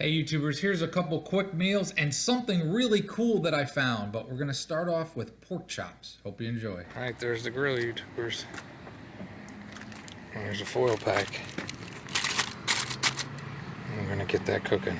Hey YouTubers, here's a couple quick meals and something really cool that I found, but we're gonna start off with pork chops. Hope you enjoy. All right, there's the grill, YouTubers. And there's a foil pack. And we're gonna get that cooking.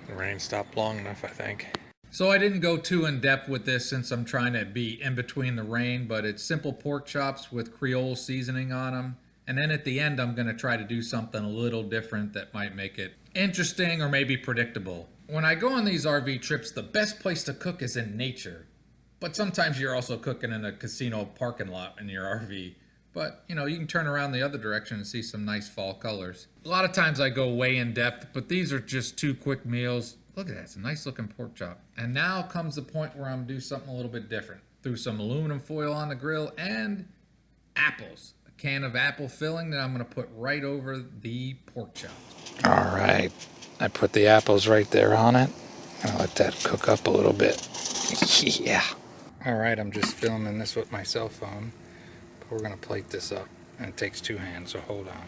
The rain stopped long enough, I think. So I didn't go too in depth with this since I'm trying to be in between the rain, but it's simple pork chops with Creole seasoning on them. And then at the end, I'm gonna try to do something a little different that might make it interesting or maybe predictable. When I go on these RV trips, the best place to cook is in nature. But sometimes you're also cooking in a casino parking lot in your RV. But, you can turn around the other direction and see some nice fall colors. A lot of times I go way in depth, but these are just two quick meals. Look at that, it's a nice looking pork chop. And now comes the point where I'm gonna do something a little bit different. Threw some aluminum foil on the grill and apples. A can of apple filling that I'm gonna put right over the pork chop. All right, I put the apples right there on it. I'll let that cook up a little bit. Yeah. All right, I'm just filming this with my cell phone. But we're gonna plate this up, and it takes two hands, so hold on.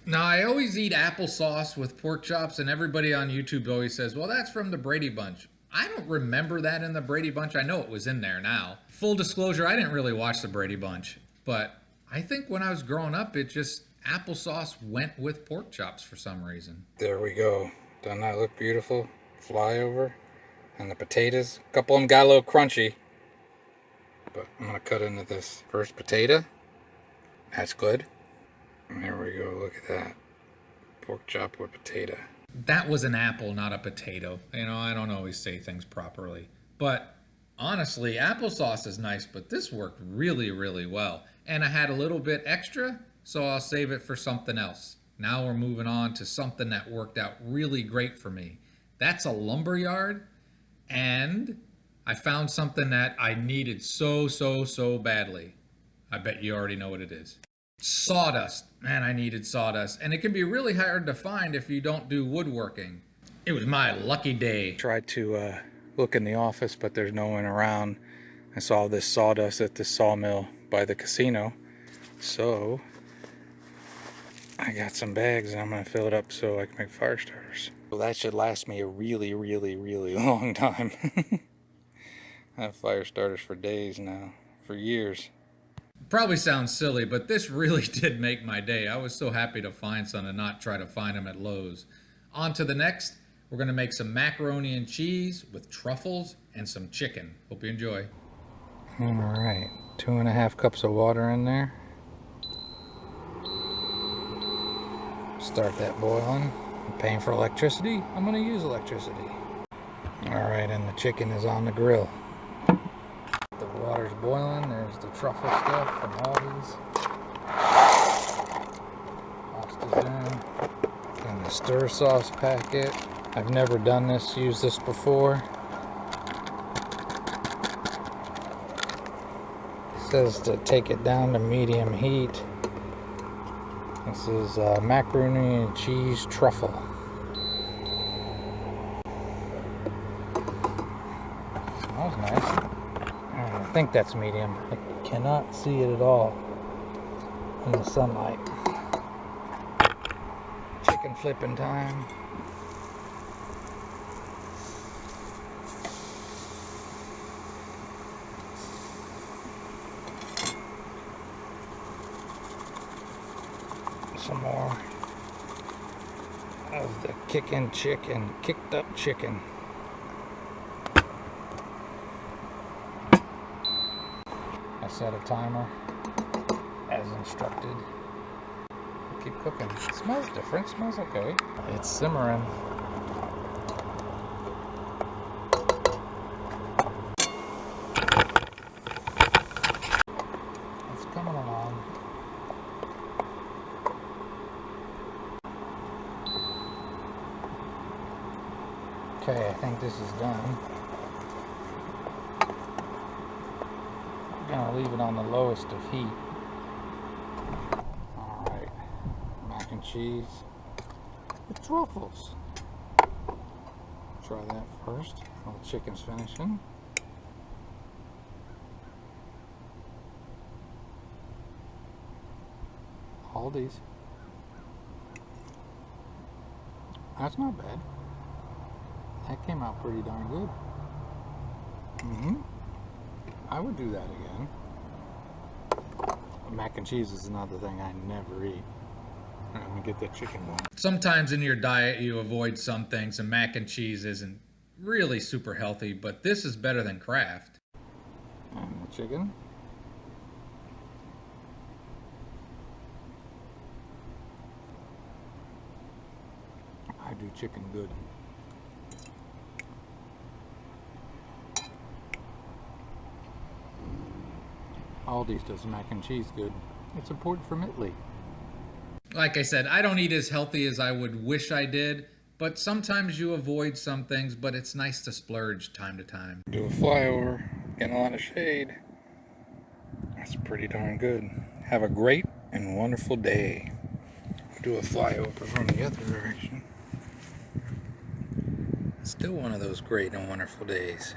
Now, I always eat applesauce with pork chops, and everybody on YouTube always says, well, that's from the Brady Bunch. I don't remember that in the Brady Bunch. I know it was in there now. Full disclosure, I didn't really watch the Brady Bunch, but I think when I was growing up, applesauce went with pork chops for some reason. There we go. Doesn't that look beautiful? Flyover. And the potatoes. A couple of them got a little crunchy. But I'm going to cut into this first potato. That's good. And there we go. Look at that. Pork chop with potato. That was an apple, not a potato. I don't always say things properly. But honestly, applesauce is nice, but this worked really, really well. And I had a little bit extra, so I'll save it for something else. Now we're moving on to something that worked out really great for me. That's a lumber yard, and I found something that I needed so badly. I bet you already know what it is. Sawdust. Man, I needed sawdust. And it can be really hard to find if you don't do woodworking. It was my lucky day. Tried to look in the office, but there's no one around. I saw this sawdust at the sawmill by the casino. So I got some bags and I'm going to fill it up so I can make fire starters. Well, that should last me a really long time. I have fire starters for days now, for years. Probably sounds silly, but this really did make my day. I was so happy to find some and not try to find them at Lowe's. On to the next. We're going to make some macaroni and cheese with truffles and some chicken. Hope you enjoy. All right, 2.5 cups of water in there. Start that boiling. I'm paying for electricity. I'm going to use electricity. All right, and the chicken is on the grill. The water's boiling. There's the truffle stuff from Aldi's. Pasta's in. And the stir sauce packet. I've never done this, used this before. It says to take it down to medium heat. This is macaroni and cheese truffle. Smells nice. I think that's medium. I cannot see it at all in the sunlight. Chicken flipping time. Some more of the kicked up chicken. I set a timer as instructed. Keep cooking. It smells different, smells okay. It's simmering. It's coming along. Okay, I think this is done. I'm gonna leave it on the lowest of heat. Alright, mac and cheese with truffles. Try that first while the chicken's finishing. Aldi's. That's not bad. That came out pretty darn good. I would do that again. Mac and cheese is another thing I never eat. All right, let me get that chicken going. Sometimes in your diet you avoid some things, and mac and cheese isn't really super healthy, but this is better than Kraft. And the chicken. I do chicken good. Aldi's does mac and cheese good. It's imported from Italy. Like I said, I don't eat as healthy as I would wish I did, but sometimes you avoid some things, but it's nice to splurge time to time. Do a flyover, getting a lot of shade. That's pretty darn good. Have a great and wonderful day. Do a flyover from the other direction. Still one of those great and wonderful days.